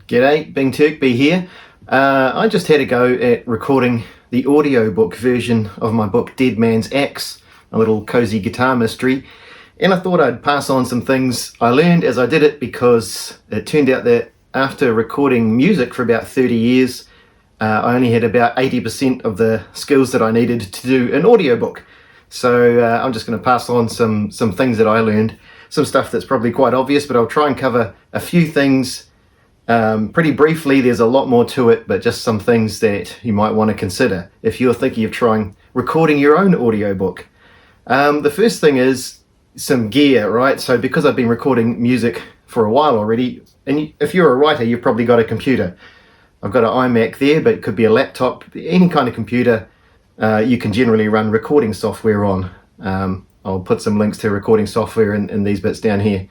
G'day, Bing Turkby here. I just had a go at recording the audiobook version of my book Dead Man's Axe, a little cozy guitar mystery, and I thought I'd pass on some things I learned as I did it, because it turned out that after recording music for about 30 years, I only had about 80% of the skills that I needed to do an audiobook. So I'm just going to pass on some things that I learned, some stuff that's probably quite obvious, but I'll try and cover a few things pretty briefly. There's a lot more to it, but just some things that you might want to consider if you're thinking of trying recording your own audiobook. The first thing is some gear, right? So because I've been recording music for a while already, and if you're a writer, you've probably got a computer. I've got an iMac there, but it could be a laptop, any kind of computer you can generally run recording software on. I'll put some links to recording software in these bits down here.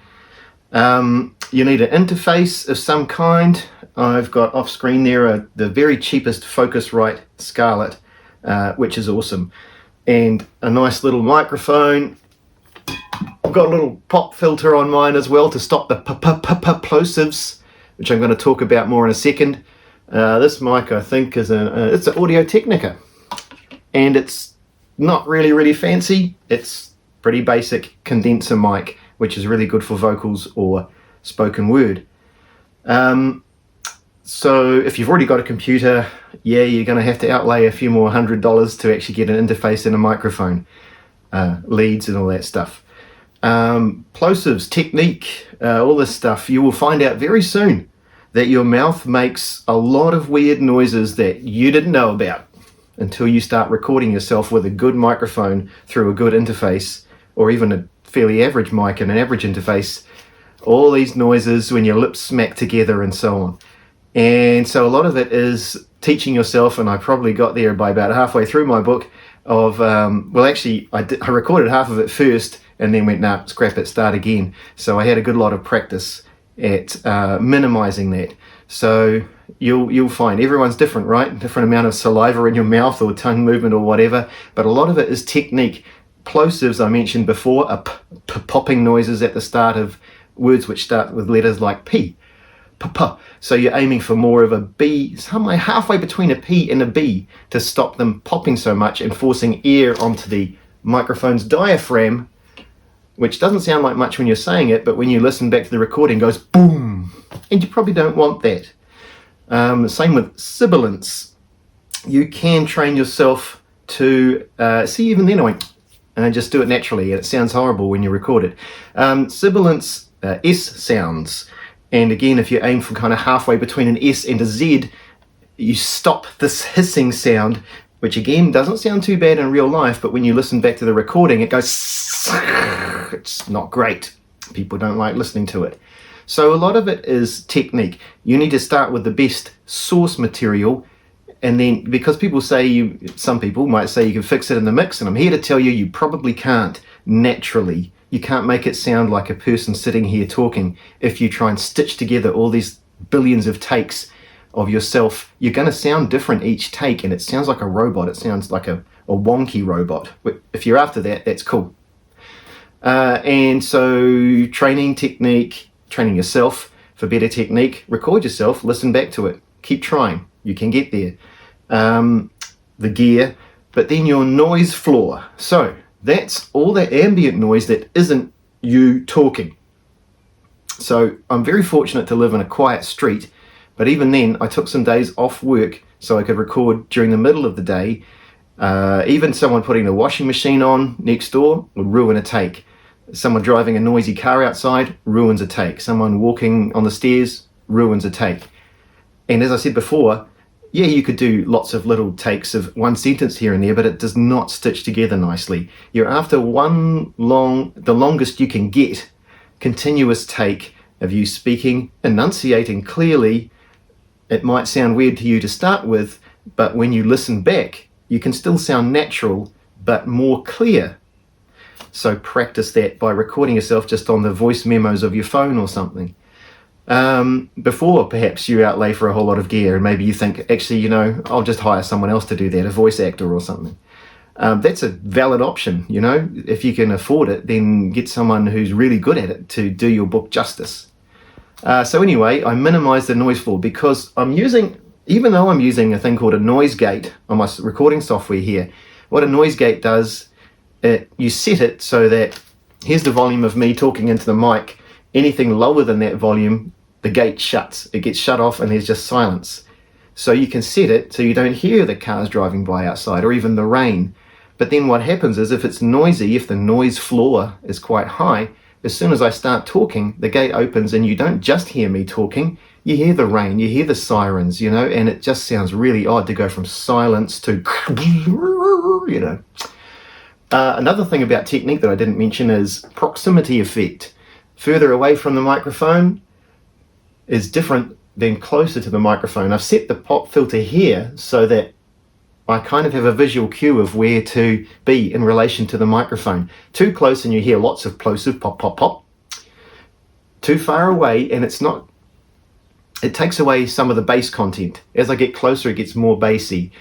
You need an interface of some kind. I've got off screen there the very cheapest Focusrite Scarlett, which is awesome, and a nice little microphone. I've got a little pop filter on mine as well to stop the plosives, which I'm going to talk about more in a second. This mic, I think, it's an Audio Technica, and it's not really fancy. It's pretty basic condenser mic, which is really good for vocals or spoken word. So if you've already got a computer, yeah, you're going to have to outlay a few more $100 to actually get an interface and a microphone, leads and all that stuff. Plosives, technique, all this stuff. You will find out very soon that your mouth makes a lot of weird noises that you didn't know about until you start recording yourself with a good microphone through a good interface, or even a fairly average mic and an average interface. All these noises when your lips smack together and so on. And so a lot of it is teaching yourself, and I probably got there by about halfway through my book of, well actually I recorded half of it first and then went, nah, scrap it, start again. So I had a good lot of practice at minimizing that. So you'll find everyone's different, right? Different amount of saliva in your mouth or tongue movement or whatever, but a lot of it is technique. Plosives, I mentioned before, are popping noises at the start of words which start with letters like P. P. So you're aiming for more of a B, somewhere halfway between a P and a B, to stop them popping so much and forcing air onto the microphone's diaphragm, which doesn't sound like much when you're saying it, but when you listen back to the recording, goes boom, and you probably don't want that. Same with sibilance. You can train yourself to, see, even then I went, and just do it naturally, and it sounds horrible when you record it. Sibilance, S sounds, and again, if you aim for kind of halfway between an S and a Z, you stop this hissing sound, which again doesn't sound too bad in real life, but when you listen back to the recording, it goes, it's not great. People don't like listening to it. So a lot of it is technique. You need to start with the best source material, and then, because people say some people might say you can fix it in the mix, and I'm here to tell you, you probably can't naturally. You can't make it sound like a person sitting here talking. If you try and stitch together all these billions of takes of yourself, you're going to sound different each take, and it sounds like a robot. It sounds like a wonky robot. If you're after that, that's cool. And so training technique, training yourself for better technique, record yourself, listen back to it, keep trying. You can get there. The gear, but then your noise floor. So that's all the ambient noise that isn't you talking. So I'm very fortunate to live in a quiet street, but even then I took some days off work so I could record during the middle of the day. Even someone putting the washing machine on next door would ruin a take. Someone driving a noisy car outside ruins a take. Someone walking on the stairs ruins a take. And as I said before, yeah, you could do lots of little takes of one sentence here and there, but it does not stitch together nicely. You're after the longest you can get, continuous take of you speaking, enunciating clearly. It might sound weird to you to start with, but when you listen back, you can still sound natural, but more clear. So practice that by recording yourself just on the voice memos of your phone or something. Before perhaps you outlay for a whole lot of gear, and maybe you think, actually, I'll just hire someone else to do that, a voice actor or something. That's a valid option. If you can afford it, then get someone who's really good at it to do your book justice. So anyway, I minimize the noise floor because even though I'm using a thing called a noise gate on my recording software here, what a noise gate does, you set it so that here's the volume of me talking into the mic. Anything lower than that volume, the gate shuts. It gets shut off and there's just silence. So you can set it so you don't hear the cars driving by outside or even the rain. But then what happens is if it's noisy, if the noise floor is quite high, as soon as I start talking, the gate opens and you don't just hear me talking, you hear the rain, you hear the sirens, and it just sounds really odd to go from silence to, Another thing about Technique that I didn't mention is proximity effect. Further away from the microphone is different than closer to the microphone. I've set the pop filter here so that I kind of have a visual cue of where to be in relation to the microphone. Too close and you hear lots of plosive pop, pop, pop. Too far away and it takes away some of the bass content. As I get closer, it gets more bassy.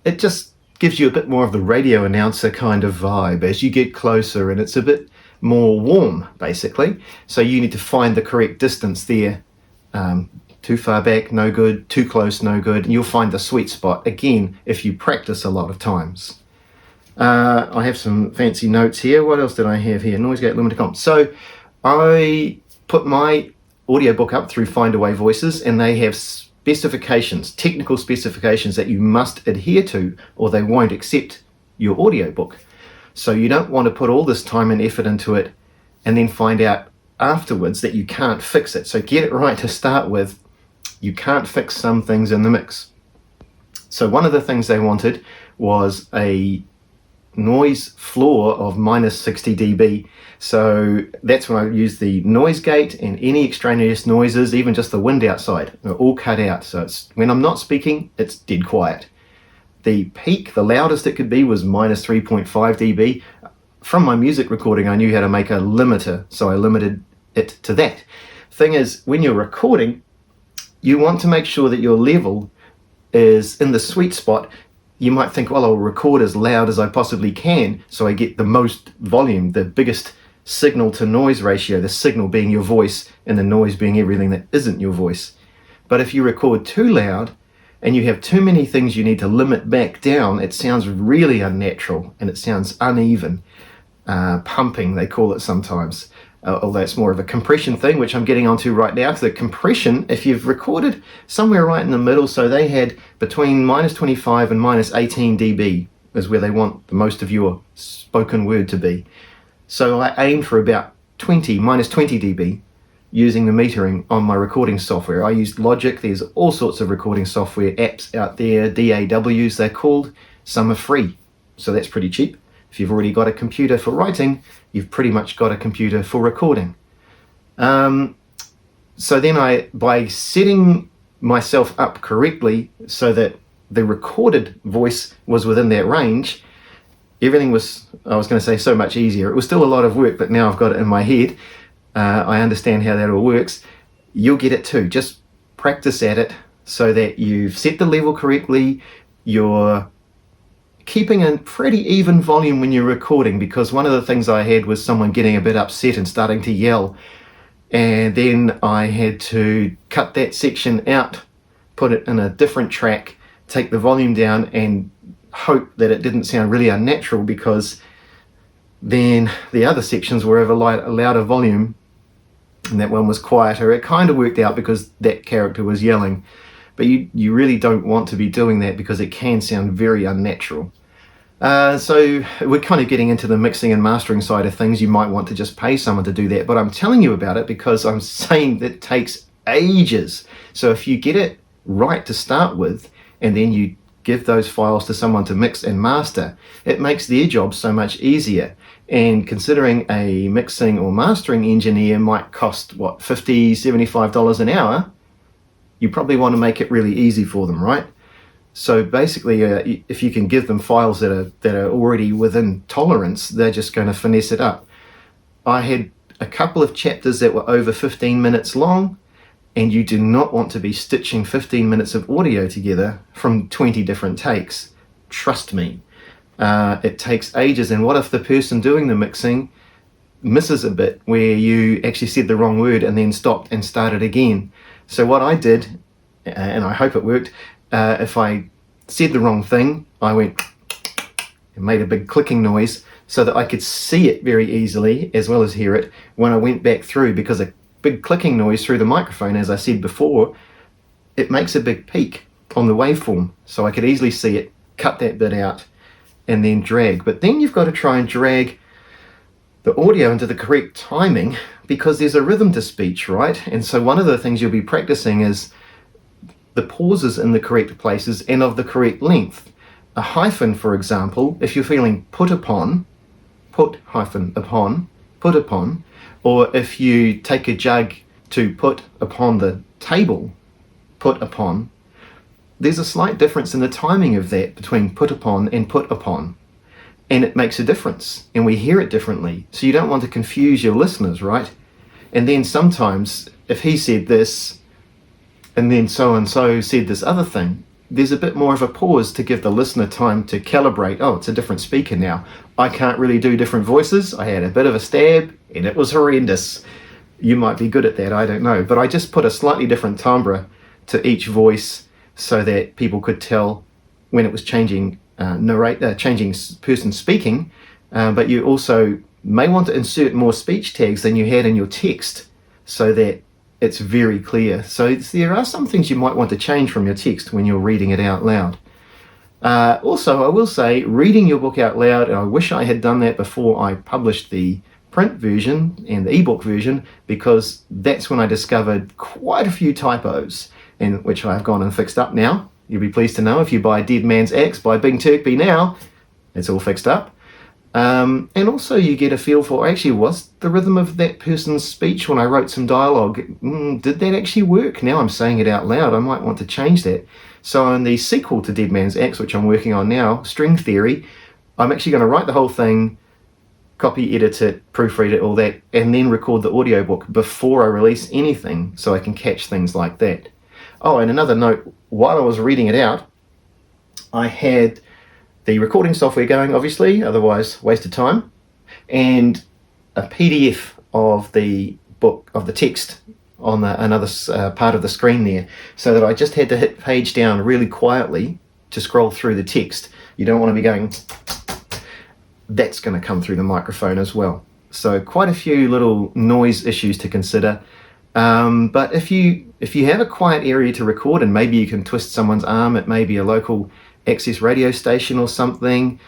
It just gives you a bit more of the radio announcer kind of vibe as you get closer, and it's a bit more warm, basically. So you need to find the correct distance there. Too far back, no good. Too close, no good. And you'll find the sweet spot, again, if you practice a lot of times. I have some fancy notes here. What else did I have here? Noise gate, limited comp. So I put my audiobook up through Findaway Voices, and they have specifications, technical specifications that you must adhere to, or they won't accept your audiobook. So you don't want to put all this time and effort into it and then find out afterwards that you can't fix it. So get it right to start with. You can't fix some things in the mix. So one of the things they wanted was a noise floor of minus 60 dB. So that's when I use the noise gate, and any extraneous noises, even just the wind outside, are all cut out. So it's when I'm not speaking, it's dead quiet. The peak, the loudest it could be, was minus 3.5 dB. From my music recording, I knew how to make a limiter, so I limited it to that. Thing is, when you're recording, you want to make sure that your level is in the sweet spot. You might think, well, I'll record as loud as I possibly can so I get the most volume, the biggest signal to noise ratio, the signal being your voice and the noise being everything that isn't your voice. But if you record too loud and you have too many things you need to limit back down, it sounds really unnatural and it sounds uneven. Pumping, they call it sometimes. Although it's more of a compression thing, which I'm getting onto right now. So the compression, if you've recorded somewhere right in the middle, so they had between minus 25 and minus 18 dB is where they want the most of your spoken word to be. So I aimed for about minus 20 dB using the metering on my recording software. I used Logic. There's all sorts of recording software apps out there, DAWs they're called. Some are free, so that's pretty cheap. If you've already got a computer for writing, you've pretty much got a computer for recording. So then by setting myself up correctly so that the recorded voice was within that range, everything was, I was going to say, so much easier. It was still a lot of work, but now I've got it in my head. I understand how that all works. You'll get it too. Just practice at it so that you've set the level correctly. You're keeping a pretty even volume when you're recording, because one of the things I had was someone getting a bit upset and starting to yell, and then I had to cut that section out, put it in a different track, take the volume down and hope that it didn't sound really unnatural, because then the other sections were of a louder volume and that one was quieter. It kind of worked out because that character was yelling. But you really don't want to be doing that because it can sound very unnatural. So we're kind of getting into the mixing and mastering side of things. You might want to just pay someone to do that, but I'm telling you about it because I'm saying that it takes ages. So if you get it right to start with, and then you give those files to someone to mix and master, it makes their job so much easier. And considering a mixing or mastering engineer might cost, what, $50, $75 an hour, you probably want to make it really easy for them, right? So basically, if you can give them files that are already within tolerance, they're just going to finesse it up. I had a couple of chapters that were over 15 minutes long, and you do not want to be stitching 15 minutes of audio together from 20 different takes. Trust me. It takes ages, and what if the person doing the mixing misses a bit where you actually said the wrong word and then stopped and started again. So what I did, and I hope it worked, if I said the wrong thing, I went and made a big clicking noise so that I could see it very easily as well as hear it when I went back through, because a big clicking noise through the microphone, as I said before, it makes a big peak on the waveform, so I could easily see it, cut that bit out and then drag. But then you've got to try and drag the audio into the correct timing, because there's a rhythm to speech, right? And so one of the things you'll be practicing is the pauses in the correct places and of the correct length. A hyphen, for example, if you're feeling put upon, put hyphen upon, put upon, or if you take a jug to put upon the table, put upon, there's a slight difference in the timing of that between put upon and put upon. And it makes a difference, and we hear it differently. So you don't want to confuse your listeners, right? And then sometimes, if he said this, and then so-and-so said this other thing, there's a bit more of a pause to give the listener time to calibrate. Oh, it's a different speaker now. I can't really do different voices. I had a bit of a stab, and it was horrendous. You might be good at that, I don't know. But I just put a slightly different timbre to each voice so that people could tell when it was changing changing person speaking, but you also may want to insert more speech tags than you had in your text so that it's very clear. So there are some things you might want to change from your text when you're reading it out loud. Also, I will say, reading your book out loud, and I wish I had done that before I published the print version and the ebook version, because that's when I discovered quite a few typos, and which I've gone and fixed up now. You'll be pleased to know if you buy Dead Man's Axe by Bing Turkby now, it's all fixed up. And also you get a feel for, actually, was the rhythm of that person's speech when I wrote some dialogue, did that actually work? Now I'm saying it out loud, I might want to change that. So in the sequel to Dead Man's Axe, which I'm working on now, String Theory, I'm actually going to write the whole thing, copy, edit it, proofread it, all that, and then record the audiobook before I release anything so I can catch things like that. Oh, and another note, while I was reading it out, I had the recording software going, obviously, otherwise waste of time, and a PDF of the book, of the text on another part of the screen there, so that I just had to hit page down really quietly to scroll through the text. You don't want to be going, that's going to come through the microphone as well. So quite a few little noise issues to consider. But if you have a quiet area to record, and maybe you can twist someone's arm, it may be a local access radio station or something,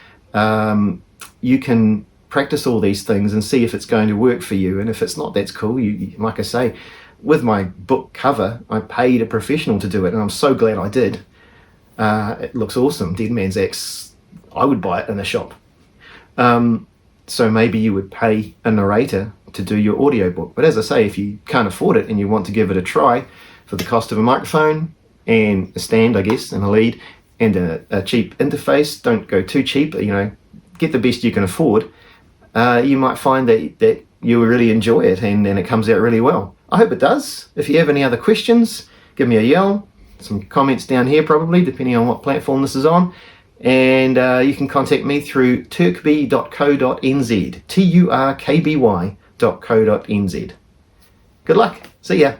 you can practice all these things and see if it's going to work for you. And if it's not, that's cool. You, like I say, with my book cover, I paid a professional to do it, and I'm so glad I did. It looks awesome. Dead Man's Axe, I would buy it in a shop. So maybe you would pay a narrator to do your audiobook. But as I say, if you can't afford it and you want to give it a try for the cost of a microphone and a stand, I guess, and a lead, and a cheap interface, don't go too cheap, get the best you can afford, you might find that you will really enjoy it, and it comes out really well. I hope it does. If you have any other questions, give me a yell, some comments down here probably, depending on what platform this is on. And you can contact me through turkby.co.nz, turkby.co.nz. Good luck. See ya.